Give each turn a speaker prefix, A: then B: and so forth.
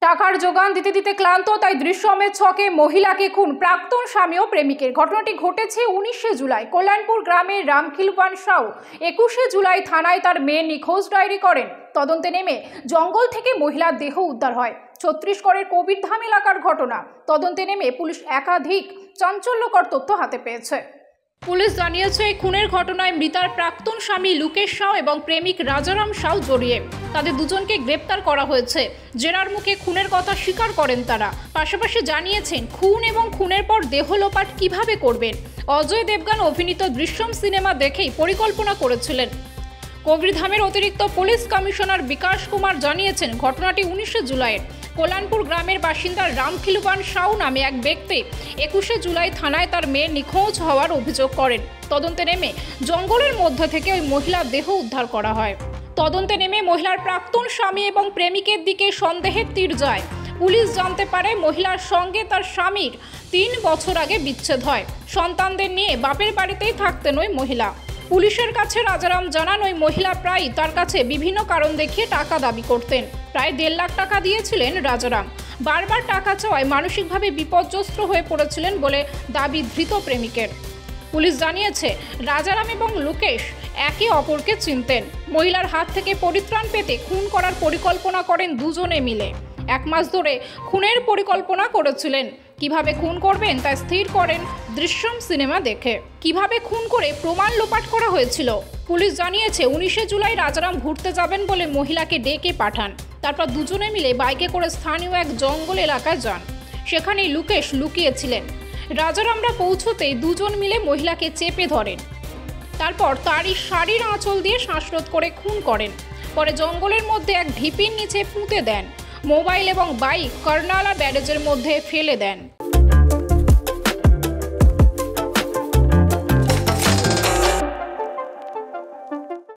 A: টাকার যোগান দিতে দিতে ক্লান্ত, তাই দৃশ্যমের ছকে মহিলাকে খুন প্রাক্তন স্বামী ও প্রেমিকের। ঘটনাটি ঘটেছে 19শে জুলাই কল্যাণপুর গ্রামের রামখিলওয়ান সাউ। 21শে জুলাই থানায় তার মেয়ের নিখোঁজ ডায়েরি করেন। তদন্তে নেমে জঙ্গল থেকে মহিলার দেহ উদ্ধার হয়। ছত্তিশগড়ের কবিরধাম এলাকার ঘটনা। তদন্তে নেমে পুলিশ একাধিক চাঞ্চল্যকর তথ্য হাতে পেয়েছে। পুলিশ জানিয়েছে, এই খুনের ঘটনায় মৃতার প্রাক্তন স্বামী লুকেশ সাউ এবং প্রেমিক রাজারাম সাউ জড়িয়ে। তাদের দুজনকে গ্রেপ্তার করা হয়েছে। জেরার মুখে খুনের কথা স্বীকার করেন তারা। পাশাপাশি জানিয়েছেন খুন এবং খুনের পর দেহ লোপাট কিভাবে করবেন। অজয় দেবগন অভিনীত দৃশ্যম সিনেমা দেখেই পরিকল্পনা করেছিলেন। কবিরধামের অতিরিক্ত পুলিশ কমিশনার বিকাশ কুমার জানিয়েছেন, ঘটনাটি 19শে জুলাইয়ের। কল্যাণপুর গ্রামের বাসিন্দা রামখিলওয়ান সাউ নামে এক ব্যক্তি 21শে জুলাই থানায় তার মেয়ের নিখোঁজ হওয়ার অভিযোগ করেন। তদন্তে নেমে জঙ্গলের মধ্যে থেকে ওই মহিলার দেহ উদ্ধার করা হয়। তদন্তে নেমে মহিলার প্রাক্তন স্বামী এবং প্রেমিকের দিকে সন্দেহের তীর যায়। পুলিশ জানতে পারে, মহিলার সঙ্গে তার স্বামীর 3 বছর আগে বিচ্ছেদ হয়। সন্তানদের নিয়ে বাপের বাড়িতেই থাকতেন ওই মহিলা। পুলিশের কাছে রাজারাম জানান, ওই মহিলা প্রায়ই তার কাছে বিভিন্ন কারণ দেখিয়ে টাকা দাবি করতেন। প্রায় 1.5 লাখ টাকা দিয়েছিলেন রাজারাম। বারবার টাকা চাওয়ায় মানসিকভাবে বিপর্যস্ত হয়ে পড়েছিলেন বলে দাবি ধৃত প্রেমিকের। পুলিশ জানিয়েছে, রাজারাম এবং লুকেশ একে অপরকে চিনতেন। মহিলার হাত থেকে পরিত্রাণ পেতে খুন করার পরিকল্পনা করেন দুজনে মিলে। 1 মাস ধরে খুনের পরিকল্পনা করেছিলেন। কিভাবে খুন করবেন তা স্থির করেন দৃশ্যম সিনেমা দেখে। কিভাবে খুন করে প্রমাণ লোপাট করা হয়েছিল। পুলিশ জানিয়েছে, 19শে জুলাই রাজারাম ঘুরতে যাবেন বলে মহিলাকে ডেকে পাঠান। তারপর দুজনে মিলে বাইকে করে স্থানীয় এক জঙ্গল এলাকায় যান। সেখানেই লুকেশ লুকিয়েছিলেন। রাজারামরা পৌঁছতেই দুজন মিলে মহিলাকে চেপে ধরেন। তারপর তারই শাড়ির আঁচল দিয়ে শ্বাসরোধ করে খুন করেন। পরে জঙ্গলের মধ্যে এক ঢিপির নিচে পুঁতে দেন। মোবাইল এবং বাইক কর্নালা ব্যারেজের মধ্যে ফেলে দেন।